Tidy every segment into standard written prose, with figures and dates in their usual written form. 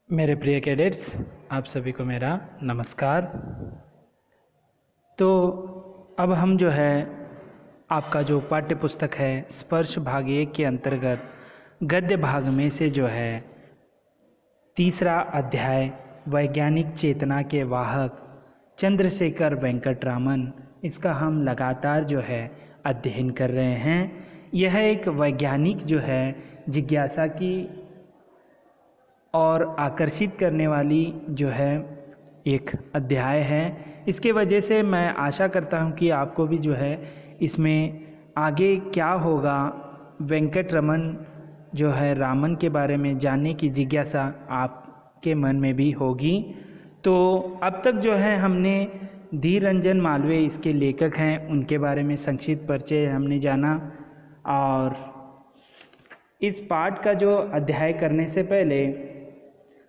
मेरे प्रिय कैडेट्स, आप सभी को मेरा नमस्कार। तो अब हम जो है आपका जो पाठ्य पुस्तक है स्पर्श भाग 1 के अंतर्गत गद्य भाग में से जो है तीसरा अध्याय वैज्ञानिक चेतना के वाहक चंद्रशेखर वेंकटरामन, इसका हम लगातार जो है अध्ययन कर रहे हैं। यह एक वैज्ञानिक जो है जिज्ञासा की और आकर्षित करने वाली जो है एक अध्याय है। इसके वजह से मैं आशा करता हूं कि आपको भी जो है इसमें आगे क्या होगा, वेंकटरमन जो है रामन के बारे में जानने की जिज्ञासा आपके मन में भी होगी। तो अब तक जो है हमने धीर रंजन मालवीय इसके लेखक हैं, उनके बारे में संक्षिप्त परिचय हमने जाना। और इस पाठ का जो अध्याय करने से पहले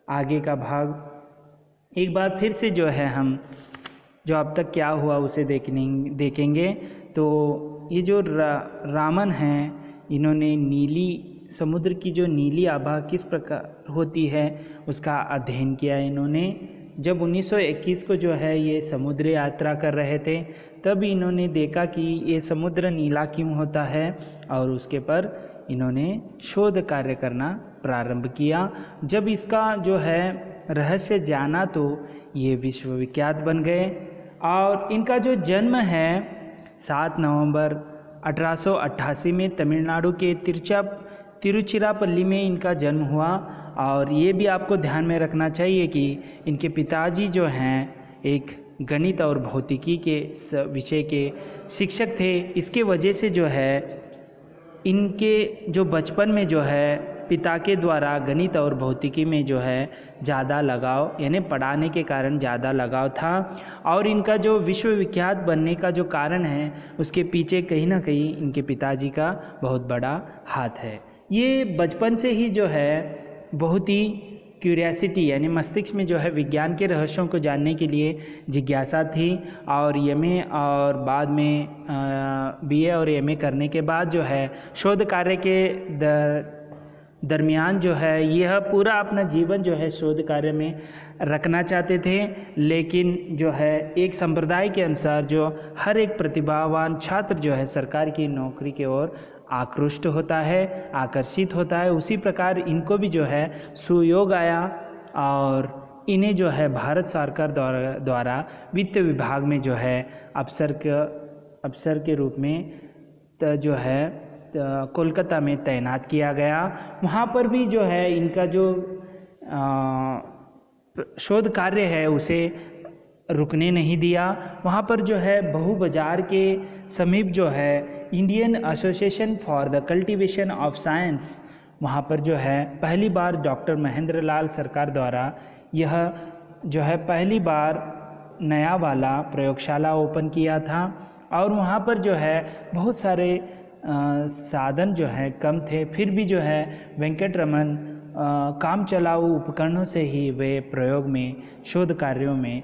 आगे का भाग एक बार फिर से जो है हम जो अब तक क्या हुआ उसे देखेंगे। तो ये जो रामन हैं, इन्होंने नीली समुद्र की जो नीली आभा किस प्रकार होती है उसका अध्ययन किया। इन्होंने जब 1921 को जो है ये समुद्र यात्रा कर रहे थे, तब इन्होंने देखा कि ये समुद्र नीला क्यों होता है और उसके पर इन्होंने शोध कार्य करना प्रारंभ किया। जब इसका जो है रहस्य जाना तो ये विश्वविख्यात बन गए। और इनका जो जन्म है 7 नवंबर 1888 में तमिलनाडु के तिरुचिरापल्ली में इनका जन्म हुआ। और ये भी आपको ध्यान में रखना चाहिए कि इनके पिताजी जो हैं एक गणित और भौतिकी के विषय के शिक्षक थे। इसके वजह से जो है इनके जो बचपन में जो है पिता के द्वारा गणित और भौतिकी में जो है ज़्यादा लगाव, यानी पढ़ाने के कारण ज़्यादा लगाव था। और इनका जो विश्वविख्यात बनने का जो कारण है उसके पीछे कहीं ना कहीं इनके पिताजी का बहुत बड़ा हाथ है। ये बचपन से ही जो है बहुत ही क्यूरियासिटी, यानी मस्तिष्क में जो है विज्ञान के रहस्यों को जानने के लिए जिज्ञासा थी। और एमए और बाद में बीए और एमए करने के बाद जो है शोध कार्य के दरमियान जो है यह पूरा अपना जीवन जो है शोध कार्य में रखना चाहते थे। लेकिन जो है एक संप्रदाय के अनुसार जो हर एक प्रतिभावान छात्र जो है सरकार की नौकरी की ओर आकृष्ट होता है, आकर्षित होता है, उसी प्रकार इनको भी जो है सुयोग आया और इन्हें जो है भारत सरकार द्वारा वित्त विभाग में जो है अफसर के रूप में जो है कोलकाता में तैनात किया गया। वहाँ पर भी जो है इनका जो शोध कार्य है उसे रुकने नहीं दिया। वहाँ पर जो है बहु बाजार के समीप जो है Indian association for the cultivation of science, वहाँ पर जो है पहली बार डॉक्टर महेंद्र लाल सरकार द्वारा यह जो है पहली बार नया वाला प्रयोगशाला ओपन किया था। और वहाँ पर जो है बहुत सारे साधन जो है कम थे, फिर भी जो है वेंकटरमन काम चलाऊ उपकरणों से ही वे प्रयोग में शोध कार्यों में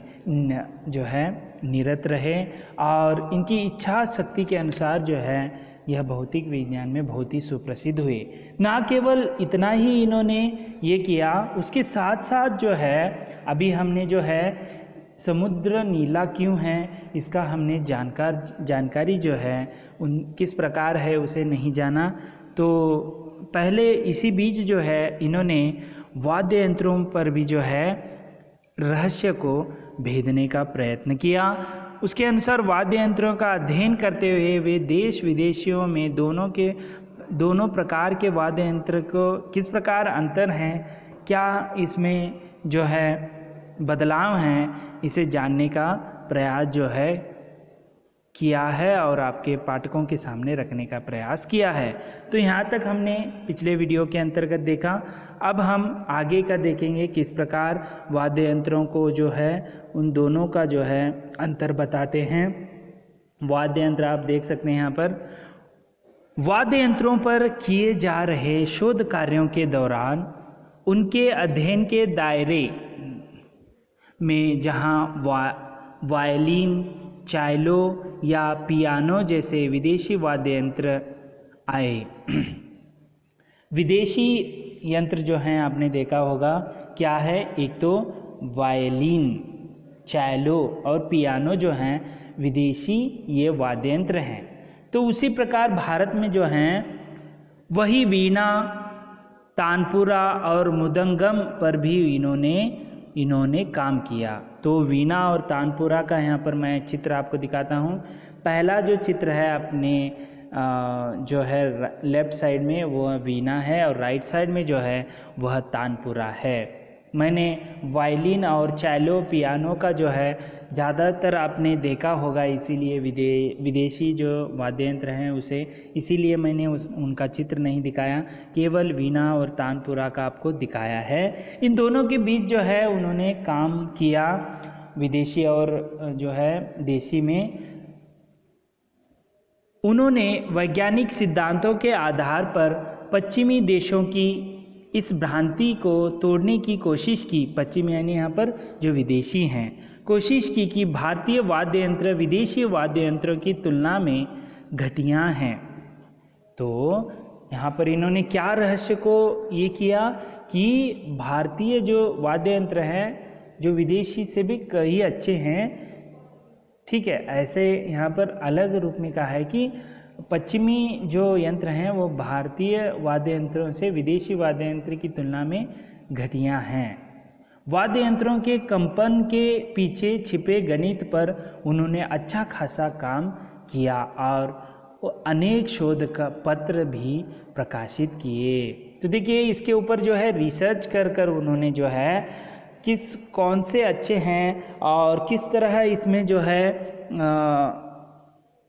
जो है निरत रहे। और इनकी इच्छा शक्ति के अनुसार जो है यह भौतिक विज्ञान में बहुत ही सुप्रसिद्ध हुए। ना केवल इतना ही इन्होंने ये किया, उसके साथ साथ जो है अभी हमने जो है समुद्र नीला क्यों है इसका हमने जानकारी जो है उन किस प्रकार है उसे नहीं जाना। तो पहले इसी बीच जो है इन्होंने वाद्य यंत्रों पर भी जो है रहस्य को भेदने का प्रयत्न किया। उसके अनुसार वाद्य यंत्रों का अध्ययन करते हुए वे देश विदेशियों में दोनों प्रकार के वाद्य यंत्र को किस प्रकार अंतर हैं, क्या इसमें जो है बदलाव हैं, इसे जानने का प्रयास जो है किया है और आपके पाठकों के सामने रखने का प्रयास किया है। तो यहाँ तक हमने पिछले वीडियो के अंतर्गत देखा। अब हम आगे का देखेंगे किस प्रकार वाद्य यंत्रों को जो है उन दोनों का जो है अंतर बताते हैं। वाद्य यंत्र आप देख सकते हैं यहाँ पर। वाद्य यंत्रों पर किए जा रहे शोध कार्यों के दौरान उनके अध्ययन के दायरे में जहाँ वायलिन, चाइलो या पियानो जैसे विदेशी वाद्य यंत्र आए। विदेशी यंत्र जो हैं आपने देखा होगा क्या है, एक तो वायलिन, चैलो और पियानो जो हैं विदेशी ये वाद्य यंत्र हैं। तो उसी प्रकार भारत में जो हैं वही वीणा, तानपुरा और मृदंगम पर भी इन्होंने काम किया। तो वीणा और तानपुरा का यहाँ पर मैं चित्र आपको दिखाता हूँ। पहला जो चित्र है अपने जो है लेफ्ट साइड में वो वीणा है और राइट साइड में जो है वह तानपुरा है। मैंने वायलिन और चैलो पियानो का जो है ज़्यादातर आपने देखा होगा, इसीलिए विदेशी जो वाद्य यंत्र हैं उसे इसीलिए मैंने उनका चित्र नहीं दिखाया, केवल वीणा और तानपुरा का आपको दिखाया है। इन दोनों के बीच जो है उन्होंने काम किया विदेशी और जो है देसी में। उन्होंने वैज्ञानिक सिद्धांतों के आधार पर पश्चिमी देशों की इस भ्रांति को तोड़ने की कोशिश की। पश्चिमी यानी यहाँ पर जो विदेशी हैं, कोशिश की कि भारतीय वाद्य यंत्र विदेशी वाद्य यंत्रों की तुलना में घटिया हैं। तो यहाँ पर इन्होंने क्या रहस्य को ये किया कि भारतीय जो वाद्य यंत्र हैं जो विदेशी से भी कई अच्छे हैं, ठीक है। ऐसे यहाँ पर अलग रूप में कहा है कि पश्चिमी जो यंत्र हैं वो भारतीय वाद्य यंत्रों से विदेशी वाद्य यंत्र की तुलना में घटिया हैं। वाद्य यंत्रों के कंपन के पीछे छिपे गणित पर उन्होंने अच्छा खासा काम किया और अनेक शोध का पत्र भी प्रकाशित किए। तो देखिए इसके ऊपर जो है रिसर्च कर उन्होंने जो है कौन से अच्छे हैं और किस तरह इसमें जो है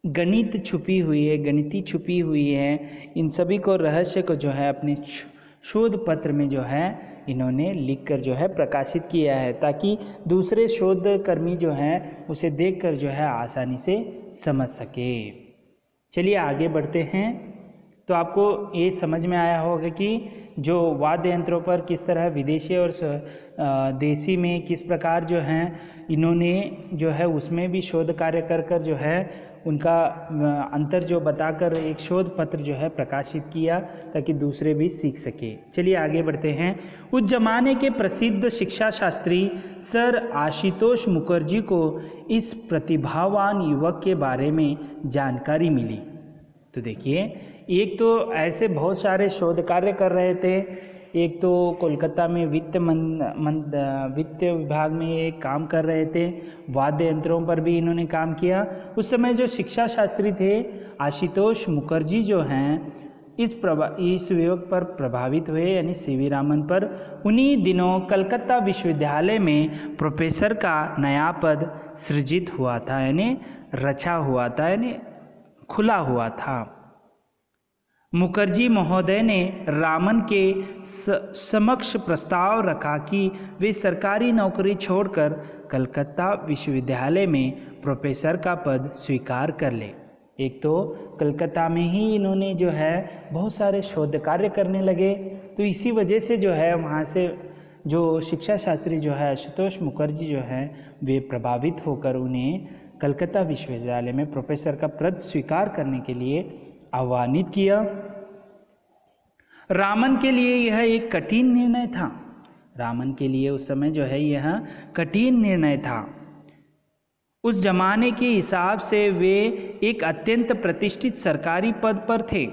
गणित छुपी हुई है, गणिती छुपी हुई है, इन सभी को रहस्य को जो है अपने शोध पत्र में जो है इन्होंने लिखकर जो है प्रकाशित किया है, ताकि दूसरे शोधकर्मी जो हैं उसे देखकर जो है आसानी से समझ सके। चलिए आगे बढ़ते हैं। तो आपको ये समझ में आया होगा कि जो वाद्य यंत्रों पर किस तरह विदेशी और देसी में किस प्रकार जो हैं इन्होंने जो है उसमें भी शोध कार्य कर जो है उनका अंतर जो बताकर एक शोध पत्र जो है प्रकाशित किया, ताकि दूसरे भी सीख सके। चलिए आगे बढ़ते हैं। उस जमाने के प्रसिद्ध शिक्षा शास्त्री सर आशुतोष मुखर्जी को इस प्रतिभावान युवक के बारे में जानकारी मिली। तो देखिए एक तो ऐसे बहुत सारे शोध कार्य कर रहे थे। एक तो कोलकाता में वित्त विभाग में ये काम कर रहे थे, वाद्य यंत्रों पर भी इन्होंने काम किया। उस समय जो शिक्षा शास्त्री थे आशुतोष मुखर्जी जो हैं इस युवक पर प्रभावित हुए, यानी सीवी रामन पर। उन्हीं दिनों कलकत्ता विश्वविद्यालय में प्रोफेसर का नया पद सृजित हुआ था, यानी रचा हुआ था, यानी खुला हुआ था। मुखर्जी महोदय ने रामन के समक्ष प्रस्ताव रखा कि वे सरकारी नौकरी छोड़कर कलकत्ता विश्वविद्यालय में प्रोफेसर का पद स्वीकार कर ले। एक तो कलकत्ता में ही इन्होंने जो है बहुत सारे शोध कार्य करने लगे, तो इसी वजह से जो है वहाँ से जो शिक्षा शास्त्री जो है आशुतोष मुखर्जी जो है वे प्रभावित होकर उन्हें कलकत्ता विश्वविद्यालय में प्रोफेसर का पद स्वीकार करने के लिए आह्वानित किया। रामन के लिए यह एक कठिन निर्णय था। रामन के लिए उस समय जो है यह कठिन निर्णय था। उस जमाने के हिसाब से वे एक अत्यंत प्रतिष्ठित सरकारी पद पर थे।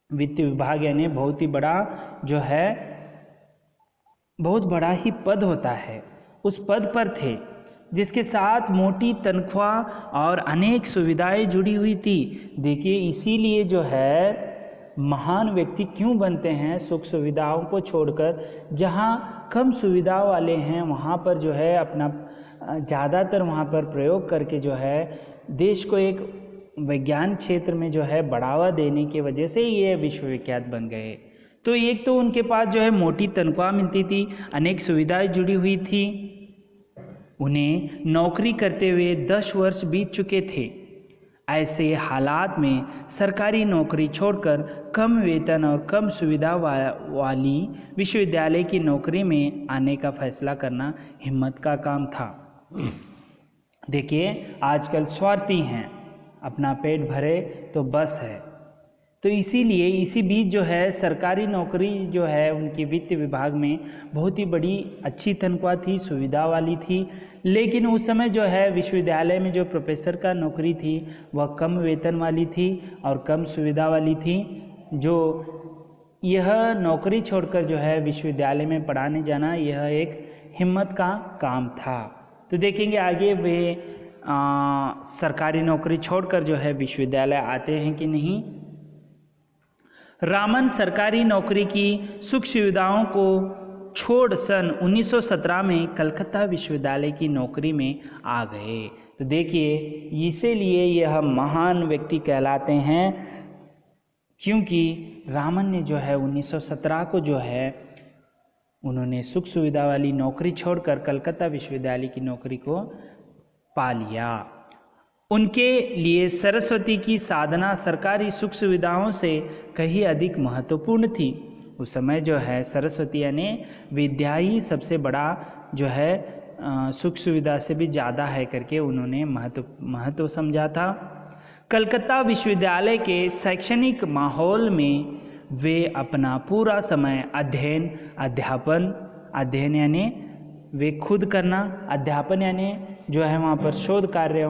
वित्त विभाग यानी बहुत ही बड़ा जो है बहुत बड़ा ही पद होता है, उस पद पर थे, जिसके साथ मोटी तनख्वाह और अनेक सुविधाएं जुड़ी हुई थी। देखिए इसीलिए जो है महान व्यक्ति क्यों बनते हैं, सुख सुविधाओं को छोड़कर जहाँ कम सुविधा वाले हैं वहाँ पर जो है अपना ज़्यादातर वहाँ पर प्रयोग करके जो है देश को एक विज्ञान क्षेत्र में जो है बढ़ावा देने की वजह से ये विश्वविख्यात बन गए। तो एक तो उनके पास जो है मोटी तनख्वाह मिलती थी, अनेक सुविधाएं जुड़ी हुई थी। उन्हें नौकरी करते हुए 10 वर्ष बीत चुके थे। ऐसे हालात में सरकारी नौकरी छोड़कर कम वेतन और कम सुविधा वाली विश्वविद्यालय की नौकरी में आने का फैसला करना हिम्मत का काम था। देखिए आजकल स्वार्थी हैं, अपना पेट भरे तो बस है। तो इसीलिए इसी बीच जो है सरकारी नौकरी जो है उनकी वित्त विभाग में बहुत ही बड़ी अच्छी तनख्वाह थी, सुविधा वाली थी। लेकिन उस समय जो है विश्वविद्यालय में जो प्रोफेसर का नौकरी थी वह कम वेतन वाली थी और कम सुविधा वाली थी। जो यह नौकरी छोड़कर जो है विश्वविद्यालय में पढ़ाने जाना यह एक हिम्मत का काम था। तो देखेंगे आगे वे सरकारी नौकरी छोड़कर जो है विश्वविद्यालय आते हैं कि नहीं। रामन सरकारी नौकरी की सुख सुविधाओं को छोड़ सन 1917 में कलकत्ता विश्वविद्यालय की नौकरी में आ गए। तो देखिए इसीलिए यह महान व्यक्ति कहलाते हैं, क्योंकि रामन ने जो है 1917 को जो है उन्होंने सुख सुविधा वाली नौकरी छोड़कर कलकत्ता विश्वविद्यालय की नौकरी को पा लिया। उनके लिए सरस्वती की साधना सरकारी सुख सुविधाओं से कहीं अधिक महत्वपूर्ण थी। उस समय जो है सरस्वती यानी विद्या ही सबसे बड़ा जो है सुख सुविधा से भी ज़्यादा है करके उन्होंने महत्व समझा था। कलकत्ता विश्वविद्यालय के शैक्षणिक माहौल में वे अपना पूरा समय अध्ययन यानी वे खुद करना, अध्यापन यानी जो है वहाँ पर शोध कार्य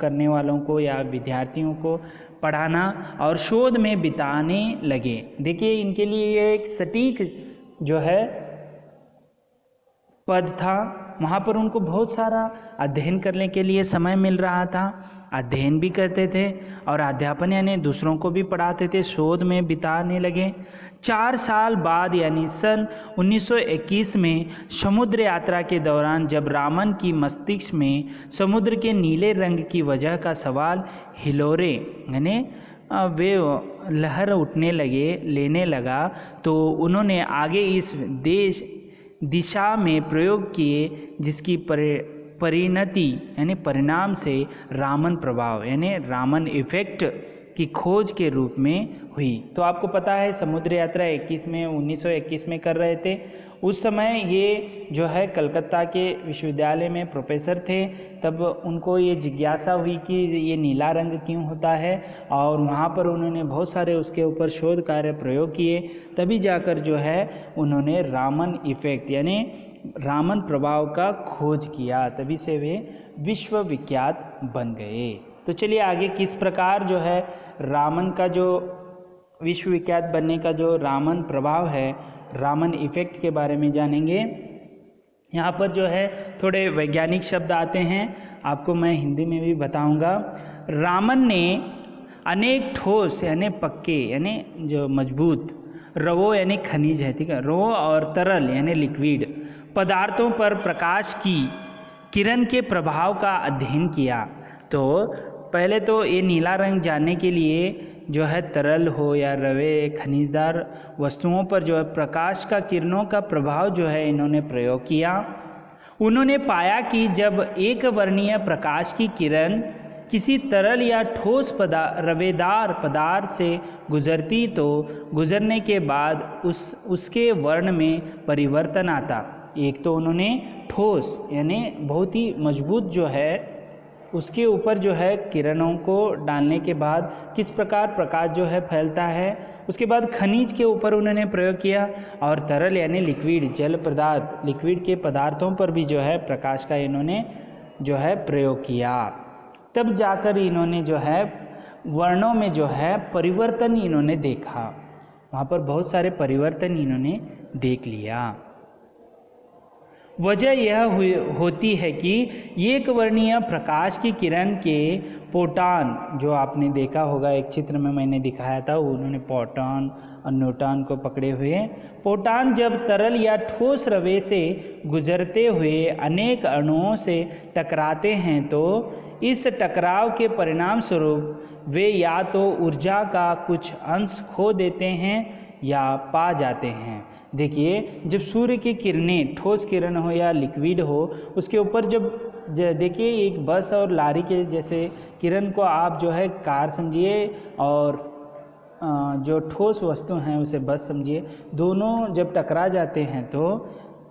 करने वालों को या विद्यार्थियों को पढ़ाना और शोध में बिताने लगे। देखिए इनके लिए ये एक सटीक जो है पद था, वहाँ पर उनको बहुत सारा अध्ययन करने के लिए समय मिल रहा था, अध्ययन भी करते थे और अध्यापन यानी दूसरों को भी पढ़ाते थे, शोध में बिताने लगे। 4 साल बाद यानी सन 1921 में समुद्र यात्रा के दौरान जब रामन की मस्तिष्क में समुद्र के नीले रंग की वजह का सवाल हिलोरे यानी वे लहर उठने लेने लगा, तो उन्होंने आगे इस दिशा में प्रयोग किए, जिसकी परिणति यानी परिणाम से रामन प्रभाव यानी रामन इफेक्ट की खोज के रूप में हुई। तो आपको पता है समुद्र यात्रा 1921 में कर रहे थे। उस समय ये जो है कलकत्ता के विश्वविद्यालय में प्रोफेसर थे, तब उनको ये जिज्ञासा हुई कि ये नीला रंग क्यों होता है, और वहाँ पर उन्होंने बहुत सारे उसके ऊपर शोध कार्य प्रयोग किए। तभी जाकर जो है उन्होंने रामन इफेक्ट यानी रामन प्रभाव का खोज किया, तभी से वे विश्वविख्यात बन गए। तो चलिए आगे किस प्रकार जो है रामन का जो विश्वविख्यात बनने का जो रामन प्रभाव है, रामन इफेक्ट के बारे में जानेंगे। यहाँ पर जो है थोड़े वैज्ञानिक शब्द आते हैं, आपको मैं हिंदी में भी बताऊंगा। रामन ने अनेक ठोस यानी पक्के यानी जो मजबूत, रवो यानी खनिज है, ठीक है, रवो और तरल यानी लिक्विड पदार्थों पर प्रकाश की किरण के प्रभाव का अध्ययन किया। तो पहले तो ये नीला रंग जानने के लिए जो है तरल हो या रवे खनिजदार वस्तुओं पर जो है प्रकाश का किरणों का प्रभाव जो है इन्होंने प्रयोग किया। उन्होंने पाया कि जब एक वर्णीय प्रकाश की किरण किसी तरल या ठोस रवेदार पदार्थ से गुजरती तो गुजरने के बाद उसके वर्ण में परिवर्तन आता। एक तो उन्होंने ठोस यानी बहुत ही मजबूत जो है उसके ऊपर जो है किरणों को डालने के बाद किस प्रकार प्रकाश जो है फैलता है। उसके बाद खनिज के ऊपर उन्होंने प्रयोग किया, और तरल यानी लिक्विड जल पदार्थ लिक्विड के पदार्थों पर भी जो है प्रकाश का इन्होंने जो है प्रयोग किया। तब जाकर इन्होंने जो है वर्णों में जो है परिवर्तन इन्होंने देखा, वहाँ पर बहुत सारे परिवर्तन इन्होंने देख लिया। वजह यह होती है कि एक वर्णीय प्रकाश की किरण के फोटॉन, जो आपने देखा होगा एक चित्र में मैंने दिखाया था, उन्होंने प्रोटॉन और न्यूट्रॉन को पकड़े हुए। फोटॉन जब तरल या ठोस रवे से गुजरते हुए अनेक अणुओं से टकराते हैं तो इस टकराव के परिणाम स्वरूप वे या तो ऊर्जा का कुछ अंश खो देते हैं या पा जाते हैं। देखिए जब सूर्य की किरणें ठोस किरण हो या लिक्विड हो, उसके ऊपर जब देखिए एक बस और लारी के जैसे किरण को आप जो है कार समझिए और जो ठोस वस्तु हैं उसे बस समझिए, दोनों जब टकरा जाते हैं तो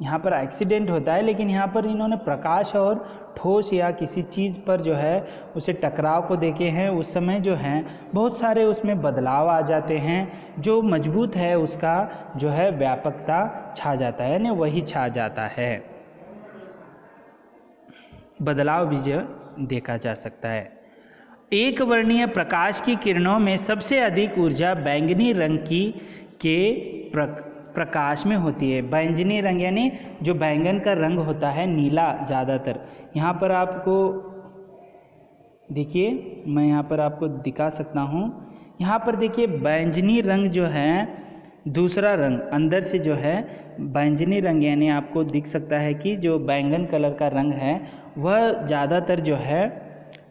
यहाँ पर एक्सीडेंट होता है, लेकिन यहाँ पर इन्होंने प्रकाश और ठोस या किसी चीज़ पर जो है उसे टकराव को देखे हैं। उस समय जो है बहुत सारे उसमें बदलाव आ जाते हैं, जो मजबूत है उसका जो है व्यापकता छा जाता है, यानी वही छा जाता है, बदलाव भी जो देखा जा सकता है। एक वर्णीय प्रकाश की किरणों में सबसे अधिक ऊर्जा बैंगनी रंग के प्रकाश में होती है। बैंगनी रंग यानी जो बैंगन का रंग होता है, नीला ज़्यादातर। यहाँ पर आपको देखिए, मैं यहाँ पर आपको दिखा सकता हूँ। यहाँ पर देखिए बैंगनी रंग जो है, दूसरा रंग अंदर से जो है बैंगनी रंग, यानी आपको दिख सकता है कि जो बैंगन कलर का रंग है वह ज़्यादातर जो है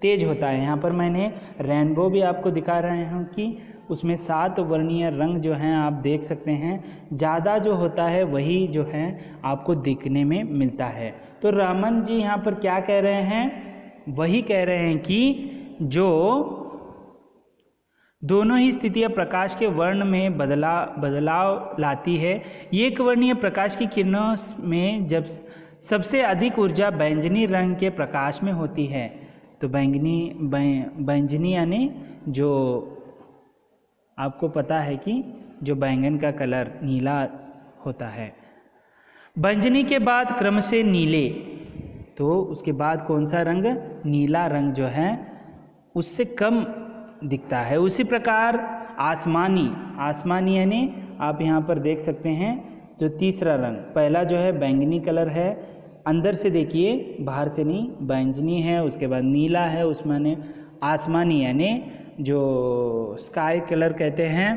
तेज होता है। यहाँ पर मैंने रेनबो भी आपको दिखा रहे हूँ कि उसमें 7 वर्णीय रंग जो हैं आप देख सकते हैं, ज़्यादा जो होता है वही जो है आपको दिखने में मिलता है। तो रामन जी यहाँ पर क्या कह रहे हैं, वही कह रहे हैं कि जो दोनों ही स्थितियाँ प्रकाश के वर्ण में बदलाव लाती है। एक वर्णीय प्रकाश की किरणों में जब सबसे अधिक ऊर्जा बैंगनी रंग के प्रकाश में होती है। तो बैंगनी यानी जो आपको पता है कि जो बैंगन का कलर नीला होता है। बैंगनी के बाद क्रम से नीले, तो उसके बाद कौन सा रंग, नीला रंग जो है उससे कम दिखता है। उसी प्रकार आसमानी यानी आप यहाँ पर देख सकते हैं जो तीसरा रंग, पहला जो है बैंगनी कलर है, अंदर से देखिए बाहर से नहीं, बैंगनी है, उसके बाद नीला है, उसमें आसमानी यानी जो स्काई कलर कहते हैं।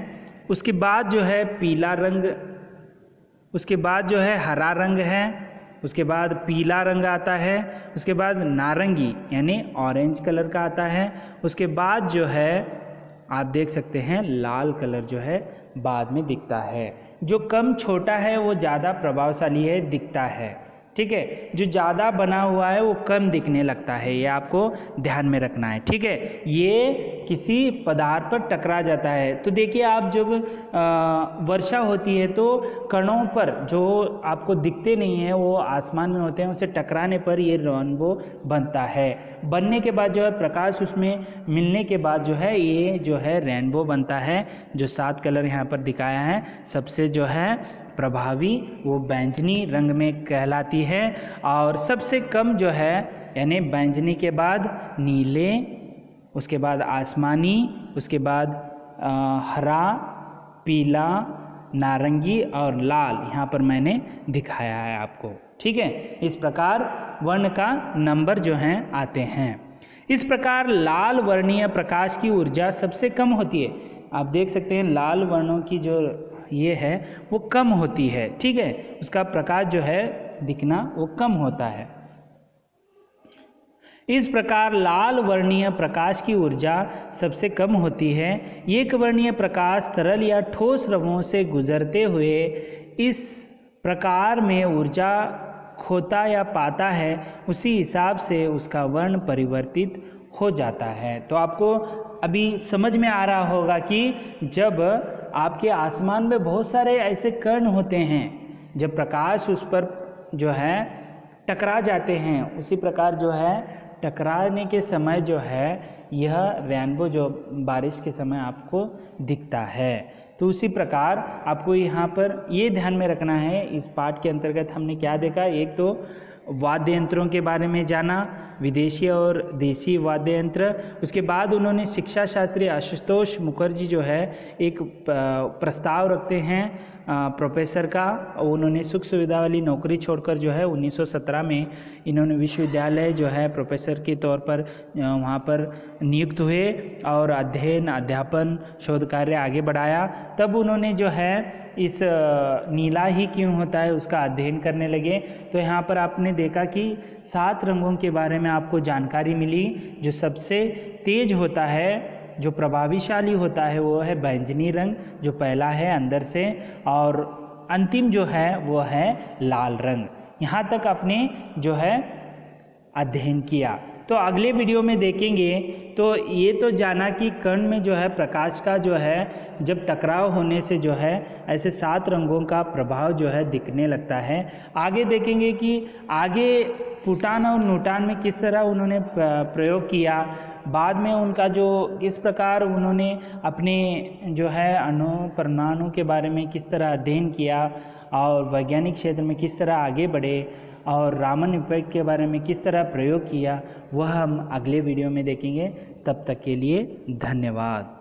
उसके बाद जो है पीला रंग, उसके बाद जो है हरा रंग है, उसके बाद पीला रंग आता है, उसके बाद नारंगी यानी ऑरेंज कलर का आता है, उसके बाद जो है आप देख सकते हैं लाल कलर जो है बाद में दिखता है। जो कम छोटा है वो ज़्यादा प्रभावशाली है, दिखता है, ठीक है। जो ज़्यादा बना हुआ है वो कम दिखने लगता है, ये आपको ध्यान में रखना है, ठीक है। ये किसी पदार्थ पर टकरा जाता है। तो देखिए आप जब वर्षा होती है तो कणों पर जो आपको दिखते नहीं है वो आसमान में होते हैं, उसे टकराने पर ये रेनबो बनता है। बनने के बाद जो है प्रकाश उसमें मिलने के बाद जो है ये जो है रेनबो बनता है। जो 7 कलर यहाँ पर दिखाया है सबसे जो है प्रभावी वो बैंगनी रंग में कहलाती है। और सबसे कम जो है यानी बैंगनी के बाद नीले, उसके बाद आसमानी, उसके बाद हरा, पीला, नारंगी और लाल यहाँ पर मैंने दिखाया है आपको, ठीक है। इस प्रकार वर्ण का नंबर जो हैं आते हैं। इस प्रकार लाल वर्णीय प्रकाश की ऊर्जा सबसे कम होती है। आप देख सकते हैं लाल वर्णों की जो ये है वो कम होती है, ठीक है, उसका प्रकाश जो है दिखना वो कम होता है। इस प्रकार लाल वर्णीय प्रकाश की ऊर्जा सबसे कम होती है। एक वर्णीय प्रकाश तरल या ठोस रंगों से गुजरते हुए इस प्रकार में ऊर्जा खोता या पाता है, उसी हिसाब से उसका वर्ण परिवर्तित हो जाता है। तो आपको अभी समझ में आ रहा होगा कि जब आपके आसमान में बहुत सारे ऐसे कण होते हैं, जब प्रकाश उस पर जो है टकरा जाते हैं, उसी प्रकार जो है टकराने के समय जो है यह रेनबो जो बारिश के समय आपको दिखता है। तो उसी प्रकार आपको यहाँ पर ये ध्यान में रखना है। इस पाठ के अंतर्गत हमने क्या देखा, एक तो वाद्य यंत्रों के बारे में जाना, विदेशी और देसी वाद्य यंत्र। उसके बाद उन्होंने शिक्षा शास्त्री आशुतोष मुखर्जी जो है एक प्रस्ताव रखते हैं प्रोफेसर का। उन्होंने सुख सुविधा वाली नौकरी छोड़कर जो है 1917 में इन्होंने विश्वविद्यालय जो है प्रोफेसर के तौर पर वहाँ पर नियुक्त हुए और अध्ययन, अध्यापन, शोध कार्य आगे बढ़ाया। तब उन्होंने जो है इस नीला ही क्यों होता है उसका अध्ययन करने लगे। तो यहाँ पर आपने देखा कि 7 रंगों के बारे में आपको जानकारी मिली। जो सबसे तेज होता है, जो प्रभावशाली होता है वो है बैंगनी रंग, जो पहला है अंदर से, और अंतिम जो है वो है लाल रंग। यहाँ तक आपने जो है अध्ययन किया। तो अगले वीडियो में देखेंगे। तो ये तो जाना कि कण में जो है प्रकाश का जो है जब टकराव होने से जो है ऐसे 7 रंगों का प्रभाव जो है दिखने लगता है। आगे देखेंगे कि आगे प्रोटॉन और न्यूट्रॉन में किस तरह उन्होंने प्रयोग किया, बाद में उनका जो किस प्रकार उन्होंने अपने जो है अणु परमाणु के बारे में किस तरह अध्ययन किया और वैज्ञानिक क्षेत्र में किस तरह आगे बढ़े और रामन इफेक्ट के बारे में किस तरह प्रयोग किया, वह हम अगले वीडियो में देखेंगे। तब तक के लिए धन्यवाद।